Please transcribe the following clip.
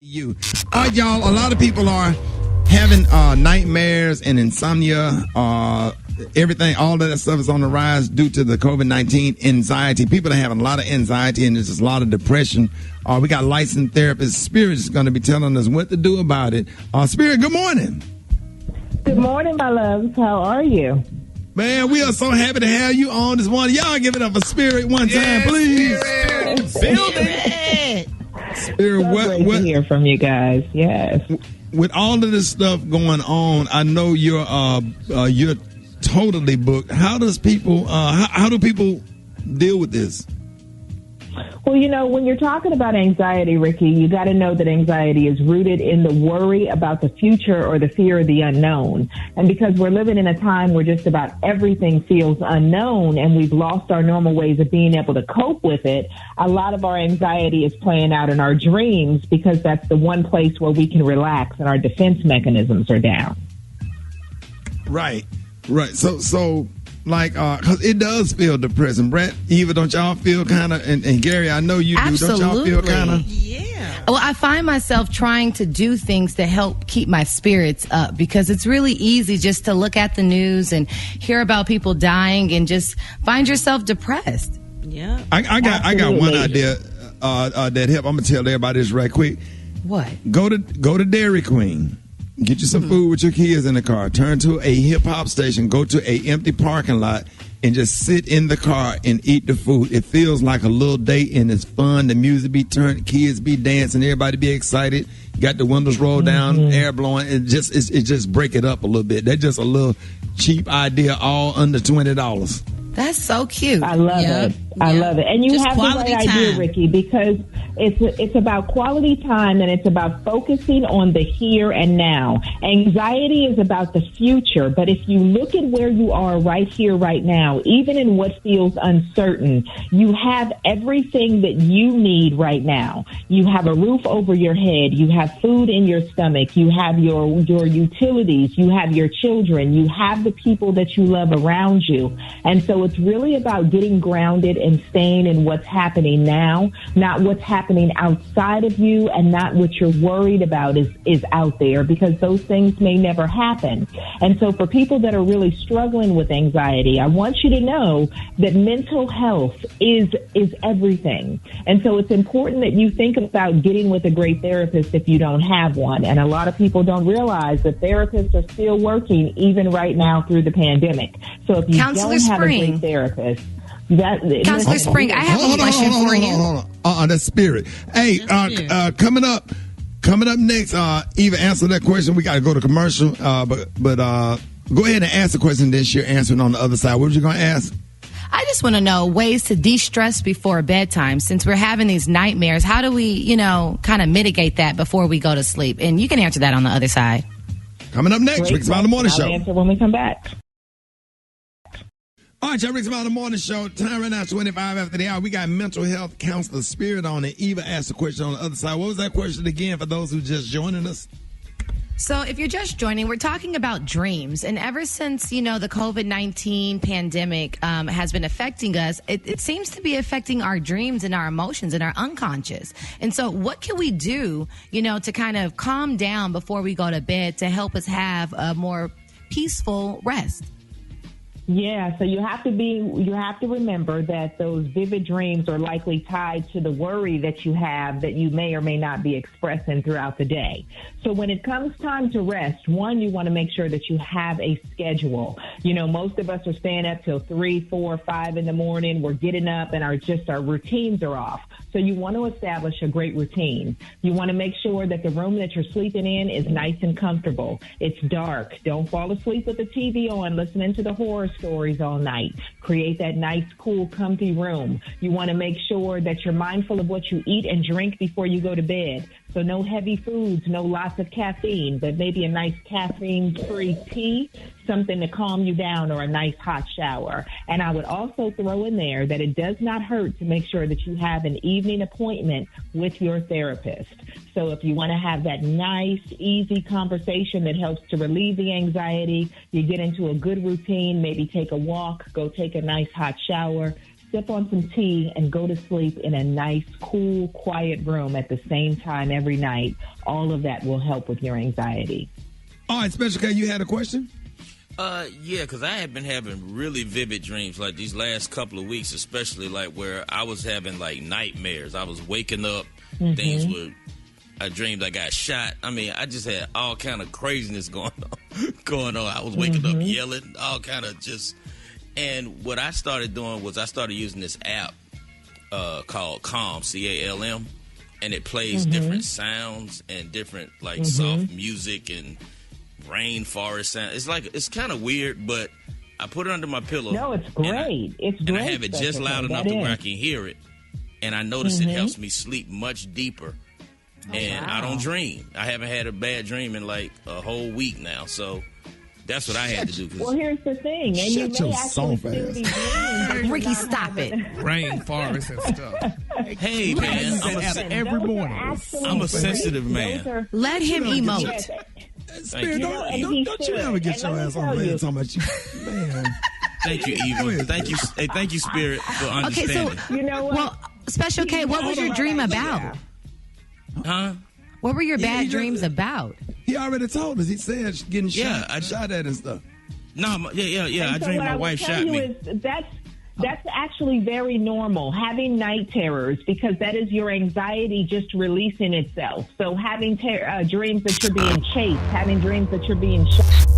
You. All right, y'all. A lot of people are having nightmares and insomnia. Everything, all of that stuff is on the rise due to the COVID-19 anxiety. People are having a lot of anxiety and there's just a lot of depression. We got licensed therapist Spirit is going to be telling us what to do about it. Spirit, good morning. Good morning, my loves. How are you? Man, we are so happy to have you on this morning. Y'all give it up for Spirit one time, please. Spirit. Spirit, Great to hear from you guys. Yes. With all of this stuff going on, I know you're totally booked. How do people deal with this? Well, you know, when you're talking about anxiety, Ricky, you got to know that anxiety is rooted in the worry about the future or the fear of the unknown. And because we're living in a time where just about everything feels unknown and we've lost our normal ways of being able to cope with it, a lot of our anxiety is playing out in our dreams because that's the one place where we can relax and our defense mechanisms are down. Right. So. Like, because it does feel depressing. Brett, Eva, don't y'all feel kind of, and Gary, I know you do. Absolutely. Don't y'all feel kind of? Yeah. Well, I find myself trying to do things to help keep my spirits up because it's really easy just to look at the news and hear about people dying and just find yourself depressed. Yeah. I got one idea that help. I'm gonna tell everybody this right quick. What? Go to Dairy Queen. Get you some food with your kids in the car. Turn to a hip-hop station. Go to a empty parking lot and just sit in the car and eat the food. It feels like a little date and it's fun. The music be turned, kids be dancing, everybody be excited. You got the windows rolled down, air blowing. It just break it up a little bit. That's just a little cheap idea, all under $20. That's so cute. I love it. I love it. And you Just have the right idea, Ricky, because it's about quality time and it's about focusing on the here and now. Anxiety is about the future, but if you look at where you are right here, right now, even in what feels uncertain, you have everything that you need right now. You have a roof over your head. You have food in your stomach. You have your utilities. You have your children. You have the people that you love around you. And so it's really about getting grounded and staying in what's happening now, not what's happening outside of you and not what you're worried about is out there, because those things may never happen. And so for people that are really struggling with anxiety, I want you to know that mental health is everything. And so it's important that you think about getting with a great therapist if you don't have one. And a lot of people don't realize that therapists are still working even right now through the pandemic. So if you don't have a great therapist, Counselor Spring, I have a question for you. Hold on. That's Spirit. Hey, coming up next, Eva, answer that question. We got to go to commercial, but go ahead and ask the question, then she'll answer it on the other side. What was you going to ask? I just want to know ways to de-stress before bedtime. Since we're having these nightmares, how do we, kind of mitigate that before we go to sleep? And you can answer that on the other side. Coming up next, Rick's Smiley Morning Show. I'll answer when we come back. All right, y'all, Rick's Smiley Morning Show. Time right now, 25 after the hour. We got mental health counselor Spirit on it. Eva asked a question on the other side. What was that question again for those who just joining us? So if you're just joining, we're talking about dreams. And ever since, the COVID-19 pandemic has been affecting us, it seems to be affecting our dreams and our emotions and our unconscious. And so what can we do, to kind of calm down before we go to bed to help us have a more peaceful rest? Yeah, so you have to remember that those vivid dreams are likely tied to the worry that you have that you may or may not be expressing throughout the day. So when it comes time to rest, one, you want to make sure that you have a schedule. Most of us are staying up till 3, 4, 5 in the morning. We're getting up and our routines are off. So you want to establish a great routine. You want to make sure that the room that you're sleeping in is nice and comfortable. It's dark. Don't fall asleep with the TV on, listening to the horror stories all night. Create that nice, cool, comfy room. You want to make sure that you're mindful of what you eat and drink before you go to bed. So no heavy foods, no lots of caffeine, but maybe a nice caffeine-free tea, something to calm you down, or a nice hot shower. And I would also throw in there that it does not hurt to make sure that you have an evening appointment with your therapist. So if you want to have that nice, easy conversation that helps to relieve the anxiety, you get into a good routine, maybe take a walk, go take a nice hot shower, sip on some tea, and go to sleep in a nice, cool, quiet room at the same time every night. All of that will help with your anxiety. All right, Special K, you had a question? Yeah, because I have been having really vivid dreams like these last couple of weeks, especially like where I was having like nightmares. I was waking up, things were, I dreamed I got shot. I mean, I just had all kind of craziness going on. I was waking up yelling, all kind of just, and what I started doing was I started using this app called Calm, C-A-L-M, and it plays different sounds and different like soft music and rainforest sound. It's kind of weird, but I put it under my pillow. No, it's great. It's great. And I have it just loud enough to where I can hear it. And I notice it helps me sleep much deeper. And I don't dream. I haven't had a bad dream in like a whole week now. So that's what I had to do. Well, here's the thing. And you may actually still be dreaming. Ricky, stop it. Rainforest and stuff. Hey, man. Every morning. I'm a sensitive man. Let him emote. Spirit, don't you ever get your ass on there talking about you. Man. Thank you, Eva. Thank you. Hey, thank you, Spirit, for understanding. Okay, so, You know what? well, Special K, what was your dream about? Huh? What were your bad dreams about? He already told us. He said getting shot, I shot at and stuff. No, yeah. I so dreamed what my I will wife tell shot you me. is that's actually very normal, having night terrors, because that is your anxiety just releasing itself. So having dreams that you're being chased, having dreams that you're being shot.